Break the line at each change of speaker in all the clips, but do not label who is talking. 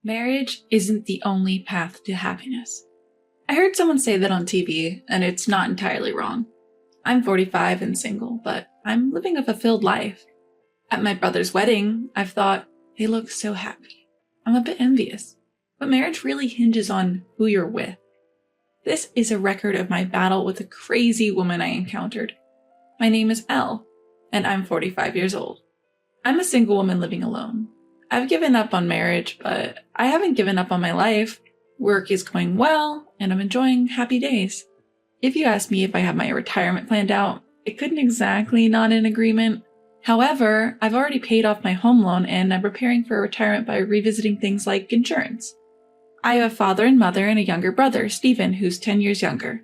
Marriage isn't the only path to happiness. I heard someone say that on TV, and it's not entirely wrong. I'm 45 and single, but I'm living a fulfilled life. At my brother's wedding, I've thought, they look so happy. I'm a bit envious, but marriage really hinges on who you're with. This is a record of my battle with a crazy woman I encountered. My name is Elle, and I'm 45 years old. I'm a single woman living alone. I've given up on marriage, but I haven't given up on my life. Work is going well, and I'm enjoying happy days. If you ask me if I have my retirement planned out, it couldn't exactly not in agreement. However, I've already paid off my home loan and I'm preparing for retirement by revisiting things like insurance. I have a father and mother and a younger brother, Stephen, who's 10 years younger.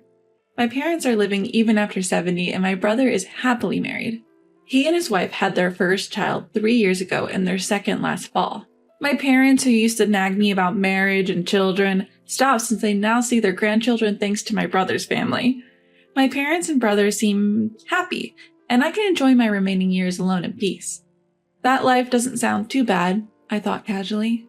My parents are living even after 70 and my brother is happily married. He and his wife had their first child 3 years ago and their second last fall. My parents, who used to nag me about marriage and children, stopped since they now see their grandchildren thanks to my brother's family. My parents and brother seem happy, and I can enjoy my remaining years alone in peace. That life doesn't sound too bad, I thought casually.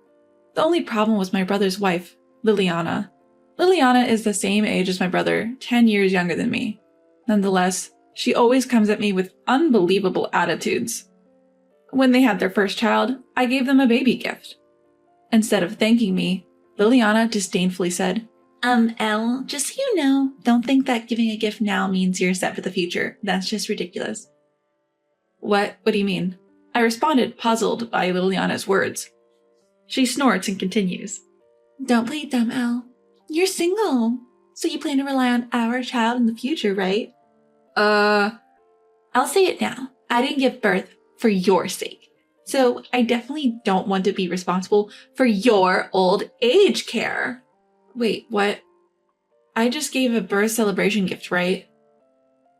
The only problem was my brother's wife, Liliana. Liliana is the same age as my brother, 10 years younger than me. Nonetheless, she always comes at me with unbelievable attitudes. When they had their first child, I gave them a baby gift. Instead of thanking me, Liliana disdainfully said, Elle, just so you know, don't think that giving a gift now means you're set for the future. That's just ridiculous. What do you mean? I responded, puzzled by Liliana's words. She snorts and continues. Don't play dumb, Elle. You're single, so you plan to rely on our child in the future, right? I'll say it now. I didn't give birth for your sake. So I definitely don't want to be responsible for your old age care. Wait, what? I just gave a birth celebration gift, right?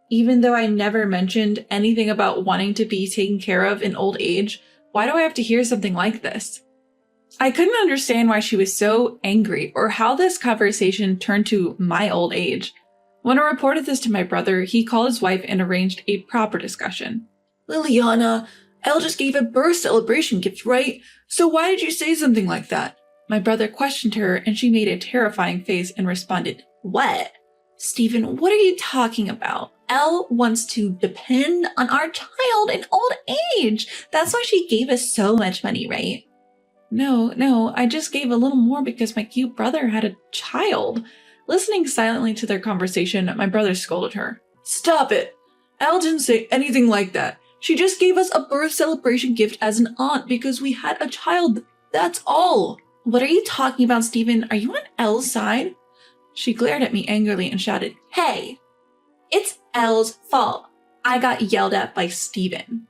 Even though I never mentioned anything about wanting to be taken care of in old age, why do I have to hear something like this? I couldn't understand why she was so angry or how this conversation turned to my old age. When I reported this to my brother, he called his wife and arranged a proper discussion. Liliana, Elle just gave a birth celebration gift, right? So why did you say something like that? My brother questioned her and she made a terrifying face and responded, What? Stephen, what are you talking about? Elle wants to depend on our child in old age. That's why she gave us so much money, right? No, I just gave a little more because my cute brother had a child. Listening silently to their conversation, my brother scolded her. Stop it! Elle didn't say anything like that. She just gave us a birth celebration gift as an aunt because we had a child. That's all. What are you talking about, Stephen? Are you on Elle's side? She glared at me angrily and shouted, Hey! It's Elle's fault. I got yelled at by Stephen.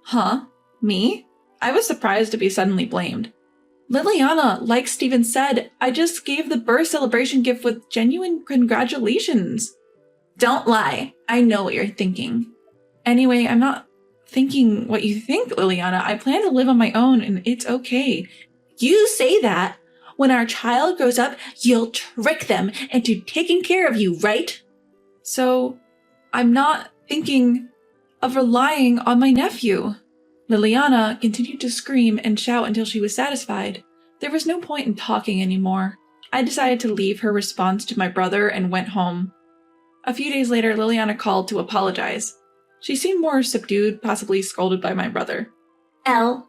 Huh? Me? I was surprised to be suddenly blamed. Liliana, like Stephen said, I just gave the birth celebration gift with genuine congratulations. Don't lie. I know what you're thinking. Anyway, I'm not thinking what you think, Liliana. I plan to live on my own and it's okay. You say that. When our child grows up, you'll trick them into taking care of you, right? So, I'm not thinking of relying on my nephew. Liliana continued to scream and shout until she was satisfied. There was no point in talking anymore. I decided to leave her response to my brother and went home. A few days later, Liliana called to apologize. She seemed more subdued, possibly scolded by my brother. Elle,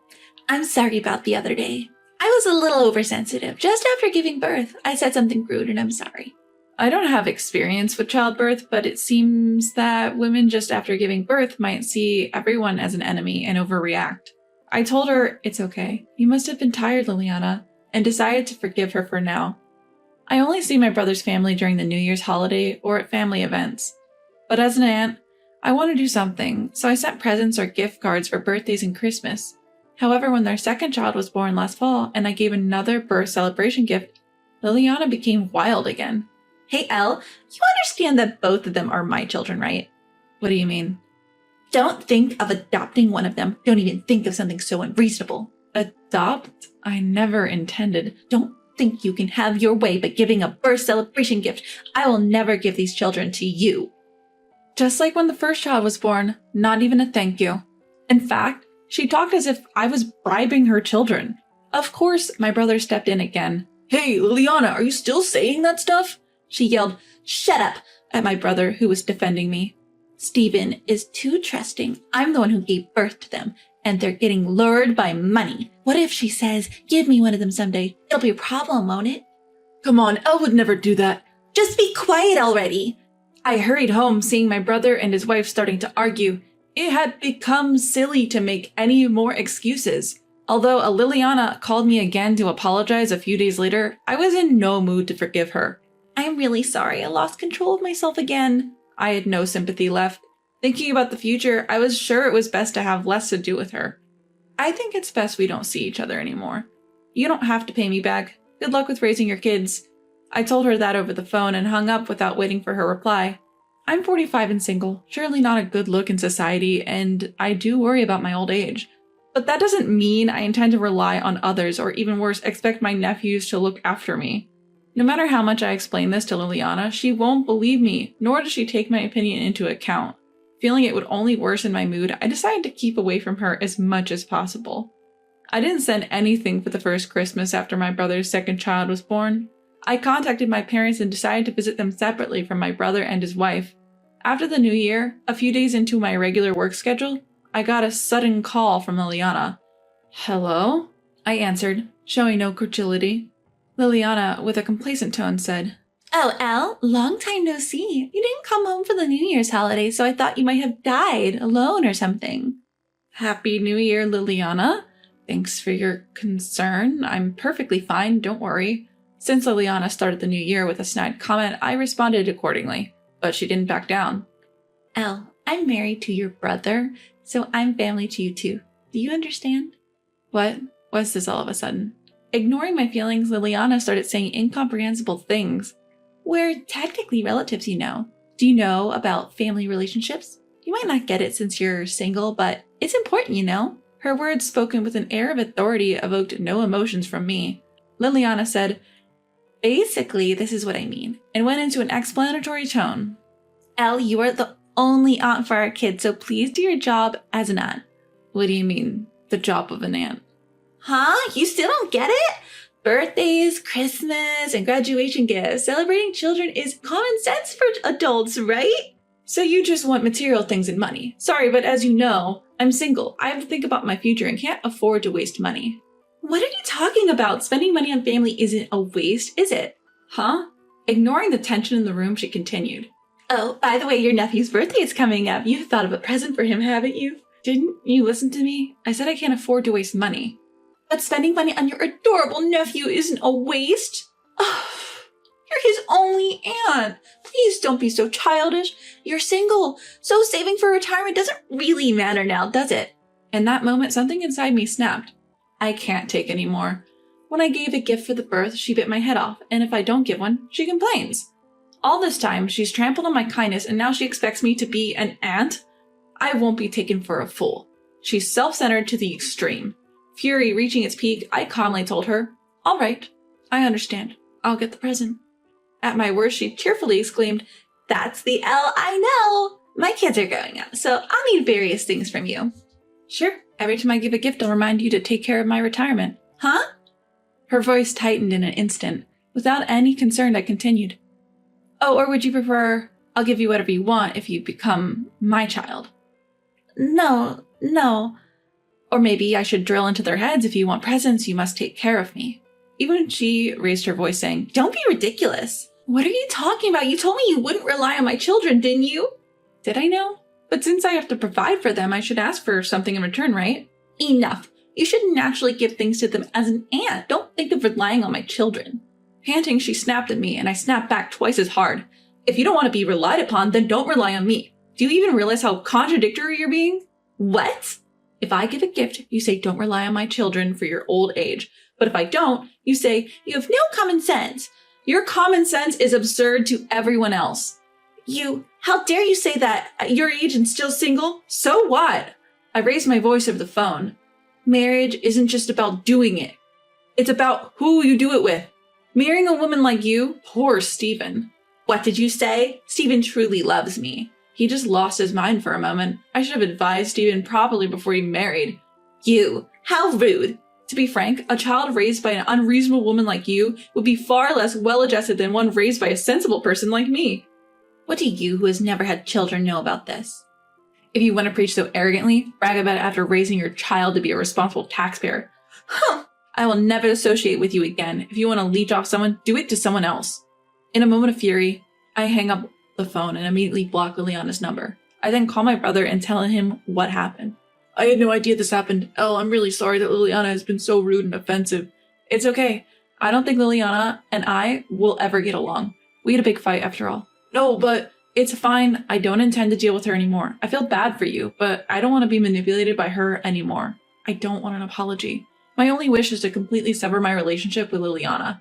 I'm sorry about the other day. I was a little oversensitive. Just after giving birth, I said something rude and I'm sorry. I don't have experience with childbirth, but it seems that women just after giving birth might see everyone as an enemy and overreact. I told her, it's okay. You must have been tired, Liliana, and decided to forgive her for now. I only see my brother's family during the New Year's holiday or at family events. But as an aunt, I want to do something, so I sent presents or gift cards for birthdays and Christmas. However, when their second child was born last fall and I gave another birth celebration gift, Liliana became wild again. Hey, Elle, you understand that both of them are my children, right? What do you mean? Don't think of adopting one of them. Don't even think of something so unreasonable. Adopt? I never intended. Don't think you can have your way by giving a birth celebration gift. I will never give these children to you. Just like when the first child was born, not even a thank you. In fact, she talked as if I was bribing her children. Of course, my brother stepped in again. "Hey, Liliana, are you still saying that stuff?" She yelled, "Shut up," at my brother, who was defending me. "Stephen is too trusting. I'm the one who gave birth to them, and they're getting lured by money. What if she says, 'Give me one of them someday'? It'll be a problem, won't it?" "Come on, Elle would never do that." "Just be quiet already." I hurried home, seeing my brother and his wife starting to argue. It had become silly to make any more excuses. Although Liliana called me again to apologize a few days later, I was in no mood to forgive her. "I'm really sorry, I lost control of myself again." I had no sympathy left. Thinking about the future, I was sure it was best to have less to do with her. "I think it's best we don't see each other anymore. You don't have to pay me back. Good luck with raising your kids." I told her that over the phone and hung up without waiting for her reply. I'm 45 and single, surely not a good look in society, and I do worry about my old age. But that doesn't mean I intend to rely on others, or even worse, expect my nephews to look after me. No matter how much I explain this to Liliana, she won't believe me, nor does she take my opinion into account. Feeling it would only worsen my mood, I decided to keep away from her as much as possible. I didn't send anything for the first Christmas after my brother's second child was born. I contacted my parents and decided to visit them separately from my brother and his wife. After the new year, a few days into my regular work schedule, I got a sudden call from Liliana. "Hello?" I answered, showing no credulity. Liliana, with a complacent tone, said, "Oh, Elle, long time no see. You didn't come home for the New Year's holiday, so I thought you might have died alone or something." "Happy New Year, Liliana. Thanks for your concern. I'm perfectly fine, don't worry." Since Liliana started the new year with a snide comment, I responded accordingly, but she didn't back down. "Elle, I'm married to your brother, so I'm family to you too. Do you understand?" What? What's this all of a sudden? Ignoring my feelings, Liliana started saying incomprehensible things. "We're technically relatives, you know. Do you know about family relationships? You might not get it since you're single, but it's important, you know." Her words, spoken with an air of authority, evoked no emotions from me. Liliana said, "Basically, this is what I mean," and went into an explanatory tone. "Elle, you are the only aunt for our kids, so please do your job as an aunt." "What do you mean, the job of an aunt?" "Huh? You still don't get it? Birthdays, Christmas, and graduation gifts. Celebrating children is common sense for adults, right?" "So you just want material things and money. Sorry, but as you know, I'm single. I have to think about my future and can't afford to waste money." "What are you talking about? Spending money on family isn't a waste, is it?" "Huh?" Ignoring the tension in the room, she continued. "Oh, by the way, your nephew's birthday is coming up. You've thought of a present for him, haven't you?" "Didn't you listen to me? I said I can't afford to waste money." "But spending money on your adorable nephew isn't a waste. Oh, you're his only aunt. Please don't be so childish. You're single, so saving for retirement doesn't really matter now, does it?" In that moment, something inside me snapped. I can't take any more. When I gave a gift for the birth, she bit my head off, and if I don't give one, she complains. All this time, she's trampled on my kindness, and now she expects me to be an aunt? I won't be taken for a fool. She's self-centered to the extreme. Fury reaching its peak, I calmly told her, "All right, I understand. I'll get the present." At my worst, she cheerfully exclaimed, "That's the Elle I know! My kids are growing up, so I'll need various things from you." "Sure, every time I give a gift, I'll remind you to take care of my retirement." "Huh?" Her voice tightened in an instant. Without any concern, I continued, "Oh, or would you prefer I'll give you whatever you want if you become my child?" No. Or maybe I should drill into their heads, if you want presents, you must take care of me." Even she raised her voice, saying, "Don't be ridiculous. What are you talking about? You told me you wouldn't rely on my children, didn't you?" Did I know? But since I have to provide for them, I should ask for something in return, right? Enough. You should naturally give things to them as an aunt. Don't think of relying on my children. Panting, she snapped at me, and I snapped back twice as hard. If you don't want to be relied upon, then don't rely on me. Do you even realize how contradictory you're being? What? If I give a gift, you say don't rely on my children for your old age. But if I don't, you say you have no common sense. Your common sense is absurd to everyone else. How dare you say that at your age and still single? So what? I raised my voice over the phone. Marriage isn't just about doing it. It's about who you do it with. Marrying a woman like you, poor Stephen. What did you say? Stephen truly loves me. He just lost his mind for a moment. I should have advised Stephen properly before he married. How rude. To be frank, a child raised by an unreasonable woman like you would be far less well-adjusted than one raised by a sensible person like me. What do you, who has never had children, know about this? If you want to preach so arrogantly, brag about it after raising your child to be a responsible taxpayer. I will never associate with you again. If you want to leech off someone, do it to someone else. In a moment of fury, I hang up the phone and immediately block Liliana's number. I then call my brother and tell him what happened. I had no idea this happened. Elle, I'm really sorry that Liliana has been so rude and offensive. It's okay. I don't think Liliana and I will ever get along. We had a big fight after all. No, but it's fine. I don't intend to deal with her anymore. I feel bad for you, but I don't want to be manipulated by her anymore. I don't want an apology. My only wish is to completely sever my relationship with Liliana.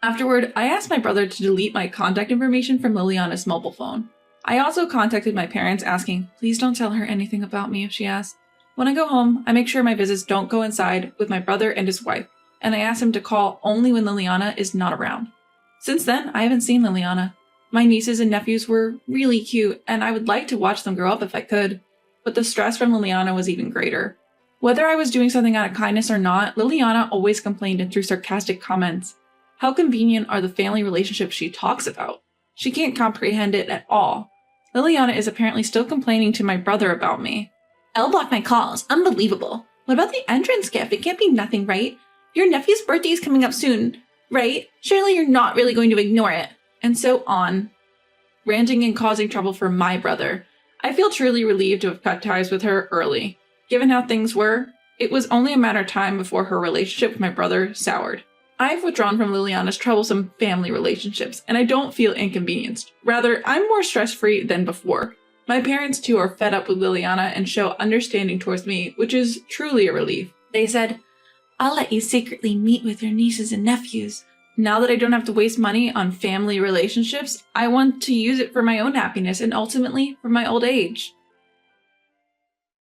Afterward, I asked my brother to delete my contact information from Liliana's mobile phone. I also contacted my parents asking, please don't tell her anything about me if she asks. When I go home, I make sure my visits don't coincide with my brother and his wife, and I ask him to call only when Liliana is not around. Since then, I haven't seen Liliana. My nieces and nephews were really cute, and I would like to watch them grow up if I could, but the stress from Liliana was even greater. Whether I was doing something out of kindness or not, Liliana always complained and threw sarcastic comments. How convenient are the family relationships she talks about? She can't comprehend it at all. Liliana is apparently still complaining to my brother about me. Elle blocked my calls. Unbelievable. What about the entrance gift? It can't be nothing, right? Your nephew's birthday is coming up soon, right? Surely you're not really going to ignore it. And so on. Ranting and causing trouble for my brother. I feel truly relieved to have cut ties with her early. Given how things were, it was only a matter of time before her relationship with my brother soured. I've withdrawn from Liliana's troublesome family relationships, and I don't feel inconvenienced. Rather, I'm more stress-free than before. My parents, too, are fed up with Liliana and show understanding towards me, which is truly a relief. They said, I'll let you secretly meet with your nieces and nephews. Now that I don't have to waste money on family relationships, I want to use it for my own happiness and ultimately for my old age.